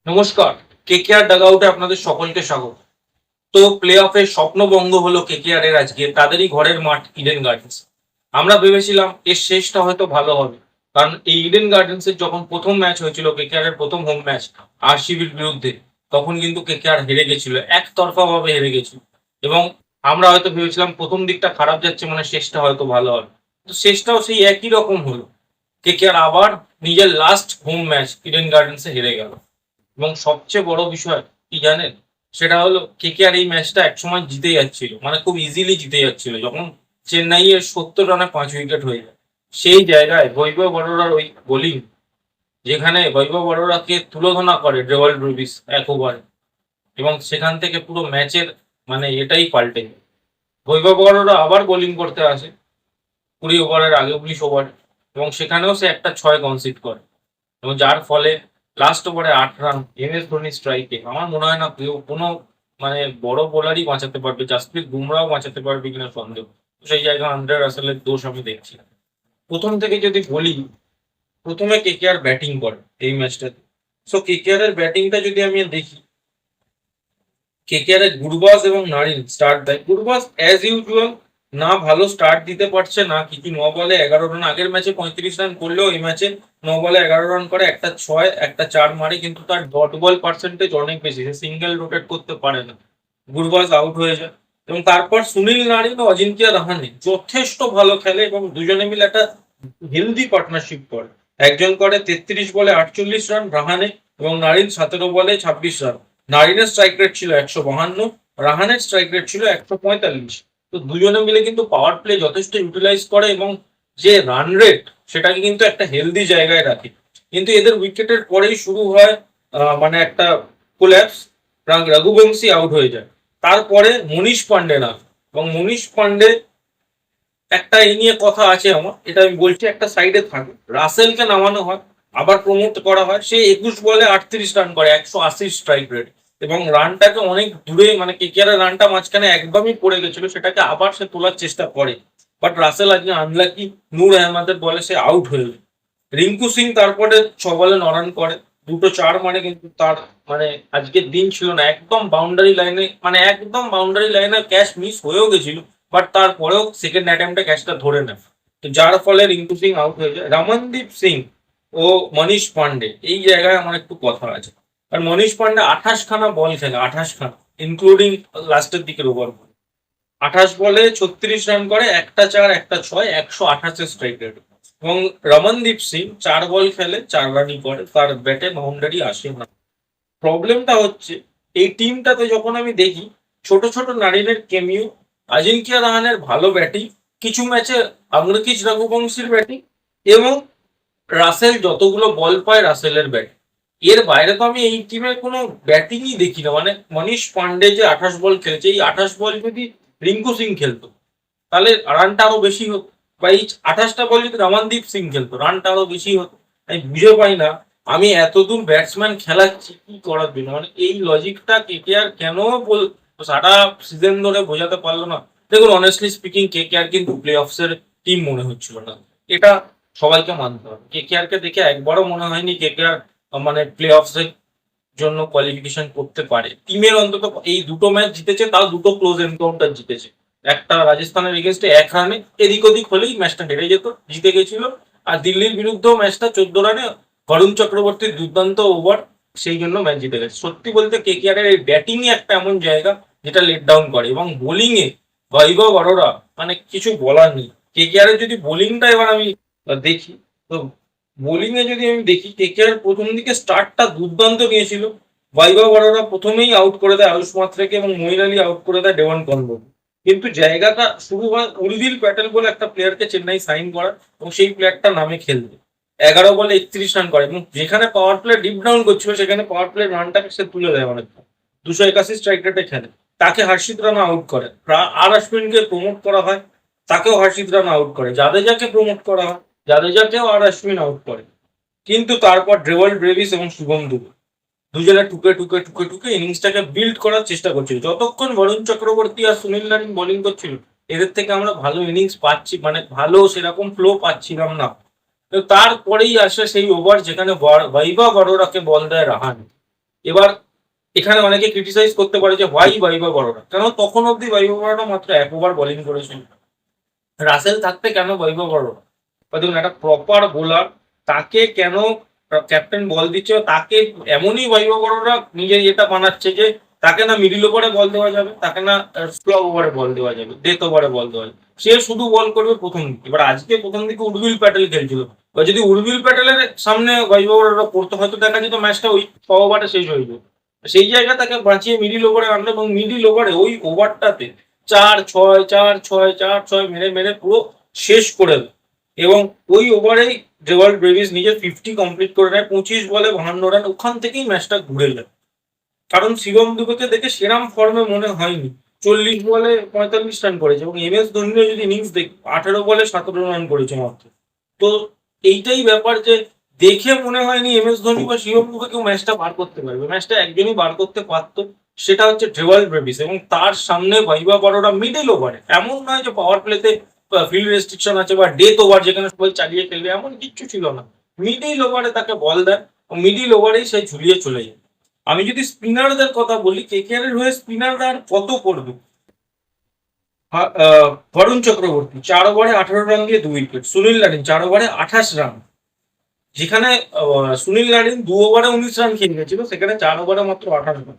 নমস্কার। কেকেআর ডাগআউটে আপনাদের সকলকে স্বাগত। তো প্লে অফের স্বপ্নভঙ্গ হলো কেকেআর এর আজকে তাদেরই ঘরের মাঠ ইডেন গার্ডেন্স। আমরা ভেবেছিলাম এর শেষটা হয়তো ভালো হবে, কারণ এই ইডেন গার্ডেন্স এর যখন প্রথম ম্যাচ হয়েছিল কেকেআর এর প্রথম হোম ম্যাচ আরসিবির বিরুদ্ধে, তখন কিন্তু কেকেআর হেরে গেছিল, একতরফা ভাবে হেরে গেছিল। এবং আমরা হয়তো ভেবেছিলাম প্রথম দিকটা খারাপ যাচ্ছে মানে শেষটা হয়তো ভালো হবে, তো শেষটাও সেই একই রকম হলো। কেকেআর আবার নিজের লাস্ট হোম ম্যাচ ইডেন গার্ডেন্সে হেরে গেল। এবং সবচেয়ে বড় বিষয় কি জানেন, সেটা হলো কেকেআর এই ম্যাচটা একসময় জিতে যাচ্ছিল, মানে খুব ইজিলি জিতে যাচ্ছিল, যখন চেন্নাইয়ের 70 রানে 5 উইকেট হয়ে যায়। সেই জায়গায় বৈভব বড়োরার ওই বোলিং, যেখানে বৈভব বড়োরাকে তুলোধনা করে ড্রেভেল ব্রুভিস এক ওভারে, এবং সেখান থেকে পুরো ম্যাচের মানে এটাই পাল্টে যায়। বৈভব বড়োরা আবার বোলিং করতে আসে 20 ওভারের আগে, 19 ওভার, এবং সেখানেও সে একটা 6 কনসিড করে, এবং যার ফলে লাস্ট ওভারে 8 রান MS ধোনি স্ট্রাইকে। আমার মনে হয় না কেউ কোনো মানে বড় বোলারই বাঁচাতে পারবে, জাসপ্রীত বুমরাও বাঁচাতে পারবে কিনা সন্দেহ। তো সেই জায়গায় আন্দ্রে রাসেলের দোষ আমি দেখছি। প্রথম থেকে যদি বলি, প্রথমে কেকেআর ব্যাটিং করে এই ম্যাচটাতে। সো কেকেআর এর ব্যাটিংটা যদি আমি দেখি, কেকেআর এর গুরবাজ এবং নারিন স্টার্ট দেয়। গুরবাজ অ্যাজ ইউজুয়াল না ভালো স্টার্ট দিতে পারছে না কিছু, 9 বলে 11 রান। আগের ম্যাচে 35 রান করলেও এই ম্যাচে 9 বলে 11 রান করে, একটা 6 একটা 4 মারে, কিন্তু তার ডট বল পার্সেন্টেজ অনেক বেশি, সে সিঙ্গেল রোটেট করতে পারে না। গুরবাজ আউট হয়ে যায়, এবং তারপর সুনীল নারিন ও অজিঙ্ক্য রাহানে যথেষ্ট ভালো খেলে এবং দুজনে মিলে একটা হেলদি পার্টনারশিপ করে। একজন করে 33 বলে 48 রান রাহানে, এবং নারিন 17 বলে 26 রান। নারিনের স্ট্রাইক রেট ছিল 152, রাহানের স্ট্রাইক রেট ছিল 145। তো দুজনে মিলে কিন্তু পাওয়ার প্লে যথেষ্ট ইউটিলাইজ করে, এবং যে রান রেট সেটাকে কিন্তু একটা হেলদি জায়গায় রাখে। কিন্তু এদের উইকেটের পরেই শুরু হয় মানে একটা কোল্যাপস। রঘুবংশী আউট হয়ে যায়, তারপরে মনীষ পান্ডে না, এবং মনীষ পান্ডে একটা এই নিয়ে কথা আছে আমার, এটা আমি বলছি, একটা সাইডে থাকে, রাসেলকে নামানো হয়, আবার প্রমোট করা হয়, সে 21 বলে 38 রান করে, 180 স্ট্রাইক রেট, এবং রানটাকে অনেক দূরে, মানে কেকেআর রানটা মাঝখানে একদমই পড়ে গেছিল, সেটাকে আবার সে তোলার চেষ্টা করে। বাট রাসেল আজকে আনলাকি, নূর আহমেদের বলে সে আউট হয়ে যায়। রিঙ্কু সিং তারপরে 6 বলে 9 রান করে, দুটো 4 মানে, কিন্তু তার মানে আজকের দিন ছিল না। একদম বাউন্ডারি লাইনে, মানে একদম বাউন্ডারি লাইনে ক্যাচ মিস হয়েও গেছিল, বাট তারপরেও সেকেন্ড অ্যাটেম্পটে ক্যাচটা ধরে নেয়। তো যার ফলে রিঙ্কু সিং আউট হয়ে যায়। রমনদীপ সিং ও মনীষ পান্ডে, এই জায়গায় আমার একটু কথা আছে। আর মনীষ পান্ডে 28 খানা বল খেলে, 28 খানা, ইনক্লুডিং লাস্টের দিকের ওভার। 28 বলে 36 রান করে, একটা 4 একটা 6, 128 স্ট্রাইক রেট। এবং রমনদীপ সিং 4 বল খেলে 4 রানই করে, তার ব্যাটে বাউন্ডারি আসে না। প্রবলেমটা হচ্ছে এই টিমটাতে যখন আমি দেখি ছোট ছোট নারিনের কেমিও, আজিঙ্ক্য রাহানের ভালো ব্যাটিং, কিছু ম্যাচে আগ্রকিচ রঘুবংশীর ব্যাটিং, এবং রাসেল যতগুলো বল পায় রাসেলের ব্যাটিং, এর বাইরে তো আমি এই টিমের কোনো ব্যাটিংই দেখি না। মানে মনীষ পান্ডে যে 28 বল খেলেছে, এই 28 বল যদি রিঙ্কু সিং খেলতো তাহলে রানটা আরো বেশি হতো, বা এই 28টা বল যদি রমনদীপ সিং খেলতো রানটা আরো বেশি হতো। আমি বুঝে পাই না, আমি এতদূর ব্যাটসম্যান খেলাচ্ছি কি করার জন্য, মানে এই লজিকটা কেকেআর কেন সারা সিজন ধরে বোঝাতে পারলো না। দেখুন, অনেস্টলি স্পিকিং কেকেআর কিন্তু প্লে অফসের টিম মনে হচ্ছিল না, এটা সবাইকে মানতে হবে। কেকেআর কে দেখে একবারও মনে হয়নি কেকেআর মানে প্লে অফসের জন্য কোয়ালিফিকেশন করতে পারে। টিমের অন্তত এই দুটো ম্যাচ জিতেছে, তাও দুটো ক্লোজ এনকাউন্টার জিতেছে। একটা রাজস্থানের এগেনস্টে 1 রানে এদিক ওদিক হলেই ম্যাচটা হেরে যেত, জিতে গেছিল। আর দিল্লির বিরুদ্ধেও ম্যাচটা 14 রানে, বরুণ চক্রবর্তীর দুর্দান্ত ওভার, সেই জন্য ম্যাচ জিতে গেছে। সত্যি বলতে কেকেআর এর ব্যাটিংই একটা এমন জায়গা যেটা লেট ডাউন করে, এবং বোলিং এ বৈভব অরোরা, মানে কিছু বলার নেই। কেকেআর এর যদি বোলিংটা এবার আমি দেখি, তো বোলিং এ যদি আমি দেখি, কেকেআর প্রথম দিকে স্টার্টটা দুর্দান্ত গিয়েছিল। বৈভব অরোরা প্রথমেই আউট করে দেয় আয়ুষ মাত্রেকে, এবং মঈন আলী আউট করে দেয় ডেভন কনভো। কিন্তু জায়গাটা শুরু হয় উর্ভিল প্যাটেল বলে একটা প্লেয়ারকে চেন্নাই সাইন করা, এবং সেই প্লেয়ারটা নামে খেলবে। 11 বলে 31 রান করে, এবং যেখানে পাওয়ার প্লে ডিপ ডাউন করছিল সেখানে পাওয়ার প্লে রানটাকে সে তুলে দেয় অনেকটা। 281 স্ট্রাইক রেটে খেলে। তাকে হর্ষিত রানা আউট করে। আর অশ্বিনকে প্রমোট করা হয়, তাকেও হর্ষিত রানা আউট করে। জাদেজাকে প্রমোট করা হয়, জাদেজাকেও আর অশ্বিন আউট করে। কিন্তু তারপর ড্রেভেল ব্রেভিস এবং শুভম দুবে দুজনে টুকে টুকে টুকে টুকে ইনিংসটাকে বিল্ড করার চেষ্টা করছিল। যতক্ষণ বরুণ চক্রবর্তী আর সুনীল নারিন বোলিং করছিল, এদের থেকে আমরা ভালো ইনিংস পাচ্ছি, মানে ভালো সেরকম ফ্লো পাচ্ছিলাম না। তো তারপরেই আসে সেই ওভার যেখানে বৈভব অরোরাকে বল দেয় রাহানে, এবার এখানে অনেকে ক্রিটিসাইজ করতে পারে যে হোয়াই বাইবা বড়রা, কেন তখন অব্দি বাইবা বড়রা মাত্র 1 ওভার বোলিং করেছিল, রাসেল থাকতে কেন বাইবা বড়রা? বা দেখুন একটা প্রপার বোলার, তাকে কেন ক্যাপ্টেন বল দিচ্ছে, তাকে এমনই বাইবা বড়রা নিজের এটা বানাচ্ছে যে তাকে না মিডিল ওভারে বল দেওয়া যাবে, তাকে না স্লো ওভারে বল দেওয়া যাবে, ডেথ ওভারে বল দেওয়া যাবে, সে শুধু বল করবে প্রথম দিকে। এবার আজকে প্রথম দিকে উর্বিল প্যাটেল খেলছিল, বা যদি উর্বিল প্যাটেলের সামনে বাইবা বড়রা পড়তো হয়তো দেখা যেত ম্যাচটা ওই 6 ওভারে শেষ হয়ে যেত। সেই জায়গা তাকে বাঁচিয়ে মিডিল ওভারে আনলো, এবং মিডিল ওভারে ওই ওভারটাতে 4-6 4-6 4-6 মেরে মেরে পুরো শেষ করে দেয়। এবং ওই ওভারেই ডেভাল্ড ব্রেভিস নিজের 50 কমপ্লিট করে নেয়, 25 বলে 52 রান, ওখান থেকেই ম্যাচটা ঘুরে যায়। কারণ শিবম দুবেকে দেখে সেরাম ফর্মে মনে হয়নি। 40 বলে 45 রান করেছে, এবং এম এস ধোনির যদি ইনিংস দেখি 18 বলে 17 রান করেছে মাত্র। তো এইটাই ব্যাপার যে দেখে মনে হয়নি এম এস ধোনি বা শিবম দুবে কেউ ম্যাচটা বার করতে পারবে। ম্যাচটা একজনই বার করতে পারতো, সেটা হচ্ছে ডেভাল্ড ব্রেভিস, এবং তার সামনে বাইবা বড়রা মিডল ওভারে, এমন নয় যে পাওয়ার প্লেতে ফিল্ড রেস্ট্রিকশন আছে বা ডেথ ওভার যেখানে সবাই চালিয়ে খেলবে, এমন কিচ্ছু ছিল না। মিডিল ওভারে তাকে বল দেয়, মিডিল ওভারেই সে ঝুলিয়ে চলে যায়। আমি যদি স্পিনারদের কথা বলি, কেকেআর এর হয়ে স্পিনাররা আর কত করবে? বরুণ চক্রবর্তী 4 ওভারে 18 রান দিয়ে 2 উইকেট, সুনীল নারিন 4 ওভারে 28 রান, যেখানে সুনীল নারিন 2 ওভারে 19 রান খেয়ে গেছিল, সেখানে 4 ওভারে মাত্র 18 রান।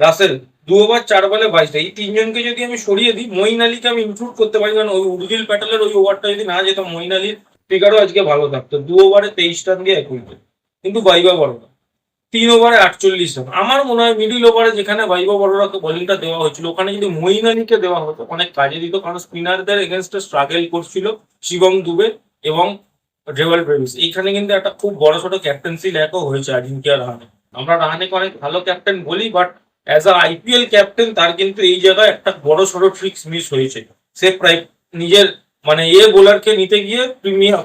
রাসেল 2 ওভার 4 বলে 22, এই তিনজনকে যদি আমি সরিয়ে দিই, মঈন আলীকে আমি ইনক্লুড করতে পারি, কারণ ওই উর্জিল প্যাটেলের ওই ওভারটা যদি না যেত, মঈন আলীর ফিগারও আজকে ভালো থাকতো। 2 ওভারে 23 রান দিয়ে 1 উইকেট। কিন্তু বাইবা বড়রা 3 ওভারে 48 রান। আমার মনে হয় মিডিল ওভারে যেখানে বাইবা বড়রাকে বোলিংটা দেওয়া হয়েছিল, ওখানে যদি মঈন আলীকে দেওয়া হতো অনেক কাজে দিত, কারণ স্পিনারদের এগেনস্টে স্ট্রাগল করছিল শিবম দুবে এবং ডেভাল্ড ব্রেভিস। এইখানে কিন্তু একটা খুব বড় ছোট ক্যাপ্টেন্সি ল্যাকও হয়েছে আজিঙ্কিয়া রাহানে। আমরা রাহানেকে অনেক ভালো ক্যাপ্টেন বলি, but as a IPL captain তার কিন্তু এই জায়গায় একটা বড় সড়ো ট্রিক্স মিস হয়েছে। সে প্রায় নিজের মানে বোলারকে নিতে গিয়ে,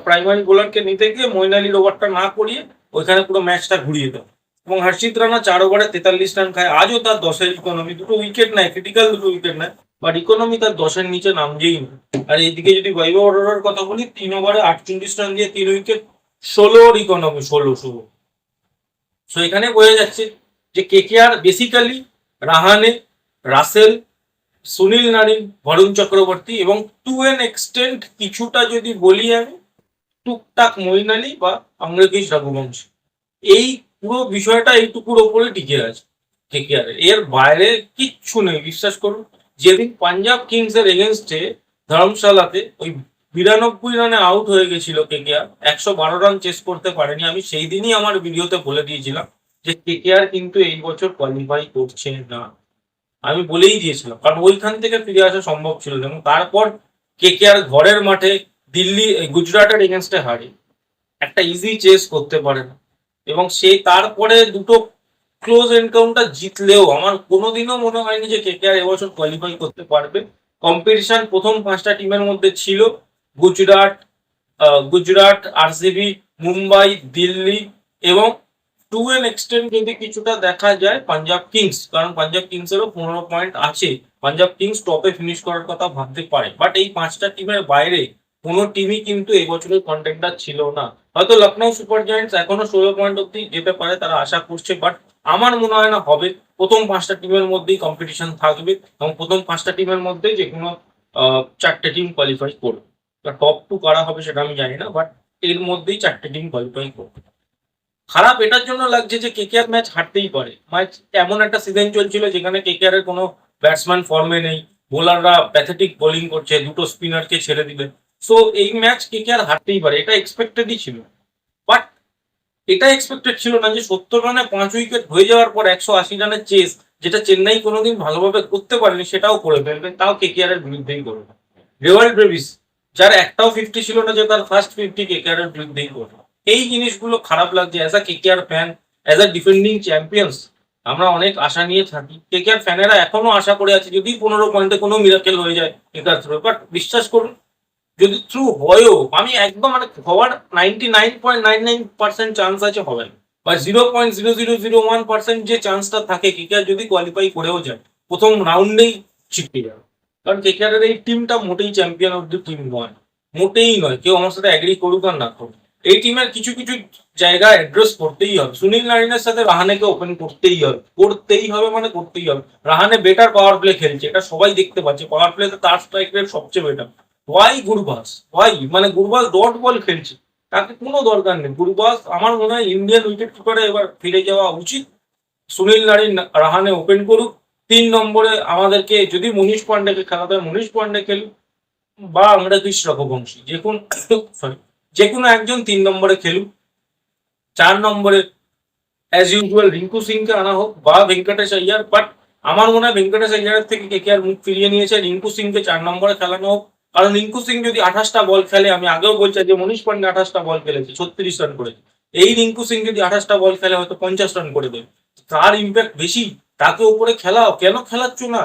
প্রাইমারি বোলারকে নিতে গিয়ে মঈন আলীর ওভারটা না করিয়ে ওইখানে পুরো ম্যাচটা ঘুরিয়ে দেয়। এবং হর্ষিত রানা 4 ওভারে 43 রান খায়, আজও তার 10-এর ইকোনমি, 2 উইকেট নেয়, ক্রিটিক্যাল 2 উইকেট নেয়, বাট ইকোনমি তার 10-এর নিচে নামছেই না। আর এইদিকে যদি বাইবা বড়রার কথা বলি, 3 ওভারে 48 রান দিয়ে 3 উইকেট, 16-ওর ইকোনমি, 16 শুভ। সো এখানে বোঝা যাচ্ছে যে KKR basically Rahane, Russell, Sunil Narine, Varun Chakravarthy, এবং টু এন এক্সটেন্ট কিছুটা যদি বলি আমি, টুকটাক মঈন আলী বা অমৃকেশ রঘুবংশী, এই পুরো বিষয়টা এইটুকুর ওপরে টিকে আছে কেকেআর। এর বাইরে কিচ্ছু নেই, বিশ্বাস করুন। যেদিন পাঞ্জাব কিংস এর এগেনস্টে ধর্মশালাতে ওই 92 রানে আউট হয়ে গেছিল কেকেআর, 112 রান চেস করতে পারেনি, আমি সেই দিনই আমার ভিডিওতে বলে দিয়েছিলাম যে কেকেআর কিন্তু এই বছর কোয়ালিফাই করছে না। আমি বলেই দিয়েছিলাম, কারণ ওইখান থেকে ফিরে আসা সম্ভব ছিল না। এবং তারপর কেকেআর ঘরের মাঠে দিল্লি গুজরাটের এগেনস্টে হারে, একটা ইজি চেস করতে পারে না। এবং সেই তারপরে দুটো ক্লোজ এনকাউন্টার জিতলেও আমার কোনোদিনও মনে হয়নি যে কেকেআর এবছর কোয়ালিফাই করতে পারবে। কম্পিটিশন প্রথম 5টা টিমের মধ্যে ছিল গুজরাট, আরসিবি, মুম্বাই, দিল্লি, এবং টু এন এক্সটেন্ট যদি কিছুটা দেখা যায় পাঞ্জাব কিংস, কারণ পাঞ্জাব কিংসেরও 15 পয়েন্ট আছে। পাঞ্জাব কিংস টপে ফিনিশ করার কথা ভাবতে পারে, বাট এই 5টা টিমের বাইরে কোনো টিমই কিন্তু এই বছরের কন্টেন্ডার ছিল না। হয়তো লখনৌ সুপার জায়ান্টস এখনো 16 পয়েন্ট অব্দি যেতে পারে, তারা আশা করছে, বাট আমার মনে হয় না হবে। প্রথম 5টা টিমের মধ্যেই কম্পিটিশন থাকবে, এবং প্রথম 5টা টিমের মধ্যেই যে কোনো 4টে টিম কোয়ালিফাই করবে। টপ 2 কারা হবে সেটা আমি জানি না, বাট এর মধ্যেই 4টে টিম কোয়ালিফাই করবে। খারাপ এটার জন্য লাগছে যে কেকেআর ম্যাচ হারতেই পারে। ম্যাচ এমন একটা সিজন চলছিল যেখানে কেকেআর এর কোনো ব্যাটসম্যান ফর্মে নেই, বোলাররা প্যাথেটিক বোলিং করছে, দুটো স্পিনারকে ছেড়ে দিলে। সো এই ম্যাচ কেকেআর হারতেই পারে, এটা এক্সপেক্টেডই ছিল। বাট এটা এক্সপেক্টেড ছিল না যে 70 রানে 5 উইকেট হয়ে যাওয়ার পর 180 রানের চেস, যেটা চেন্নাই কোনোদিন ভালোভাবে করতে পারেনি, সেটাও করে ফেলবে, তাও কেকেআর এর বিরুদ্ধেই করবে। ডেভাল্ড ব্রেভিস, যার একটাও 50 ছিল না, যে তার ফার্স্ট 50 কেকেআর এর বিরুদ্ধেই করবে। এই জিনিসগুলো খারাপ লাগছে। As a KKR fan, as a defending champions, আমরা অনেক আশা নিয়ে থাকি। কেকেআর ফ্যানেরা এখনো আশা করে আছে যদি 15 পয়েন্টে কোনো মিরাকেল হয়ে যায় কেকেআর থ্রু। বাট বিশ্বাস করুন, যদি থ্রু হয়ও, আমি একদম মানে হওয়ার 99.99% চান্স আছে হবে না, বা 0.0001% যে চান্সটা থাকে কেকেআর যদি কোয়ালিফাই করেও যায়, প্রথম রাউন্ডেই ছিটকে যাবে। কারণ কেকেআর এর এই টিমটা মোটেই চ্যাম্পিয়ন অফ দ্য টিম নয়, মোটেই নয়। কেউ আমার সাথে অ্যাগ্রি করুক আর না করুক, এই টিমের কিছু কিছু জায়গা অ্যাড্রেস করতেই হবে। সুনীল নারিনের সাথে রাহানেকে ওপেন করতেই হবে মানে করতেই হবে। রাহানে বেটার পাওয়ার প্লে খেলছে, এটা সবাই দেখতে পাচ্ছে, পাওয়ার প্লেতে তার স্ট্রাইক রেট সবচেয়ে বেটার। ওয়াই গুরবাস, ওয়াই মানে গুরবাস ডট বল খেলছে, তাকে কোনো দরকার নেই। গুরবাস আমার মনে হয় ইন্ডিয়ান উইকেট কিপারে এবার ফিরে যাওয়া উচিত। সুনীল নারিন রাহানে ওপেন করুক। 3 নম্বরে আমাদেরকে যদি মনীষ পান্ডেকে খেলাতে হয় মনীষ পান্ডে খেলুক, বা আমরা কৃষ্ণ রঘুবংশী যে কোনো সরি যে কোনো একজন 3 নম্বরে খেলুক। 4 নম্বরে অ্যাজ ইউজুয়াল রিঙ্কু সিংকে আনা হোক বা ভেঙ্কটেশ আইয়ার, বাট আমার মনে হয় ভেঙ্কটেশ আইয়ারের থেকে কেকেআর মুখ ফিরিয়ে নিয়েছে, রিঙ্কু সিংকে 4 নম্বরে খেলানো হোক। কারণ রিঙ্কু সিং যদি 28টা বল খেলে, আমি আগেও বলছি যে মনীষ পান্ডে 28টা বল খেলেছে, 36 রান করেছে, এই রিঙ্কু সিং যদি 28টা বল খেলে হয়তো 50 রান করে দেবে। তার ইম্প্যাক্ট বেশি, তাকে উপরে খেলাও, কেন খেলাচ্ছ না?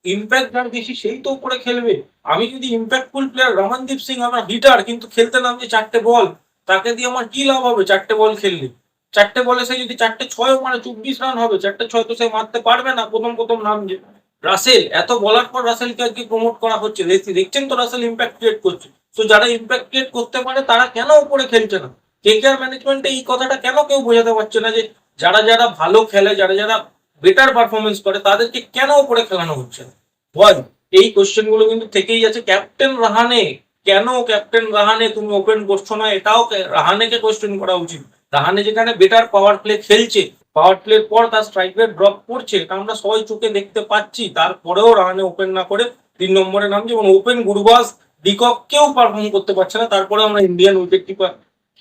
ইম্প্যাক্ট যার বেশি সেই তো উপরে খেলবে। আমি যদি ইম্প্যাক্টফুল প্লেয়ার রমনদীপ সিং আমার হিটার কিন্তু খেলতে নামছে 4টে বল, তাকে দিয়ে আমার কি লাভ হবে 4টে বল খেললে? 4টে বলে সে যদি 4টে 6 মানে 24 রান হবে, 4টে 6 তো সে মারতে পারবে না প্রথম প্রথম নাম যে। রাসেল এত বলার পর রাসেলকে আজকে প্রমোট করা হচ্ছে, দেখছেন তো রাসেল ইম্প্যাক্ট ক্রিয়েট করছে। তো যারা ইম্প্যাক্ট ক্রিয়েট করতে পারে তারা কেন উপরে খেলছে না? কেকেআর ম্যানেজমেন্টে এই কথাটা কেন কেউ বোঝাতে পারছে না যে যারা যারা ভালো খেলে, যারা যারা বেটার পারফরমেন্স করে তাদেরকে কেন উপরে খেলানো হচ্ছে না? বল, এই কোশ্চেন গুলো কিন্তু থেকেই আছে। ক্যাপ্টেন রাহানে, কেন ক্যাপ্টেন রাহানে তুমি ওপেন করছো না? এটাও রাহানেকে কোশ্চেন করা উচিত। রাহানে যেখানে বেটার পাওয়ার প্লে খেলছে, পাওয়ার প্লের পর তার স্ট্রাইক রেট ড্রপ করছে, এটা আমরা সবাই চোখে দেখতে পাচ্ছি, তারপরেও রাহানে ওপেন না করে 3 নম্বরে নামছে এবং ওপেন গুরবাজ ডিকক কেউ পারফর্ম করতে পারছে না। তারপরে আমরা ইন্ডিয়ান উইকেট কিপার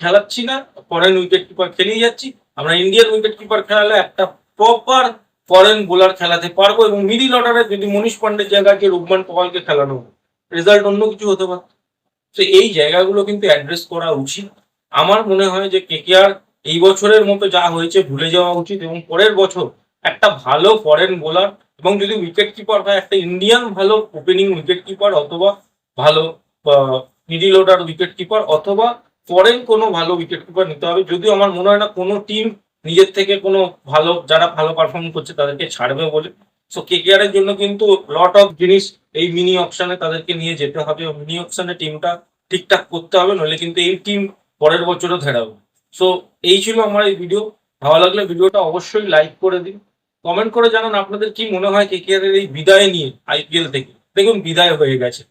খেলাচ্ছি না, ফরেন উইকেট কিপার খেলিয়ে যাচ্ছি। আমরা ইন্ডিয়ান উইকেট কিপার খেলালে একটা প্রপার ফরেন বোলার খেলাতে পারবো এবং মিডিল অর্ডারে যদি মনীষ পান্ডের জায়গাকে রুবমান পওয়ালকে খেলানো, রেজাল্ট অন্য কিছু হতে পারে। তো এই জায়গাগুলো কিন্তু অ্যাড্রেস করা উচিত। আমার মনে হয় যে কেকেআর এই বছরের মতো যা হয়েছে ভুলে যাওয়া উচিত এবং পরের বছর একটা ভালো ফরেন বোলার এবং যদি উইকেট কিপার হয় একটা ইন্ডিয়ান ভালো ওপেনিং উইকেট কিপার অথবা ভালো মিডিল অর্ডার উইকেট কিপার অথবা ফরেন কোনো ভালো উইকেট কিপার নিতে হবে। যদিও আমার মনে হয় না কোনো টিম নিজের থেকে কোনো ভালো যারা ভালো পারফর্ম করছে তাদেরকে ছাড়বে বলে। সো কেকেআর এর জন্য কিন্তু লট অফ জিনিস এই মিনি অপশনে তাদেরকে নিয়ে যেতে হবে, মিনি অপশনে টিমটা ঠিকঠাক করতে হবে, নইলে কিন্তু এই টিম পরের বছরও ধেরাবে। সো এই ছিল আমার এই ভিডিও। ভালো লাগলে ভিডিওটা অবশ্যই লাইক করে দিন, কমেন্ট করে জানান আপনাদের কি মনে হয় কেকেআর এর এই বিদায় নিয়ে আইপিএল থেকে। দেখুন বিদায় হয়ে গেছে,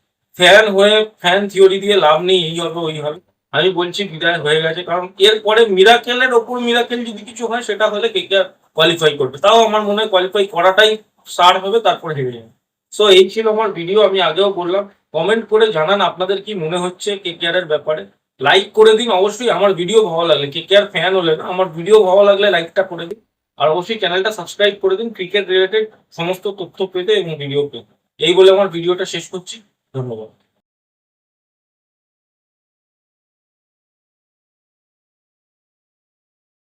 ফ্যান থিওরি দিয়ে লাভ নেই, এই হবে ওই হবে। আমি বলছি বিদায় হয়ে গেছে, কারণ এরপরে মিরাকেলের ওপর মিরাকেল যদি কিছু হয় সেটা হলে কেকেআর কোয়ালিফাই করবে, তাও আমার মনে হয় কোয়ালিফাই করাটাই সার হবে, তারপর হেরে যাবে। সো এই ছিল আমার ভিডিও, আমি আগেও বললাম। কমেন্ট করে জানান আপনাদের কি মনে হচ্ছে কেকেআর এর ব্যাপারে। লাইক করে দিন অবশ্যই, আমার ভিডিও ভালো লাগলে, কেকেআর ফ্যান হলে না, আমার ভিডিও ভালো লাগলে লাইকটা করে দিন। আর অবশ্যই চ্যানেলটা সাবস্ক্রাইব করে দিন ক্রিকেট রিলেটেড সমস্ত তথ্য পেতে এবং ভিডিও পেতে। এই বলে আমার ভিডিওটা শেষ করছি, ধন্যবাদ।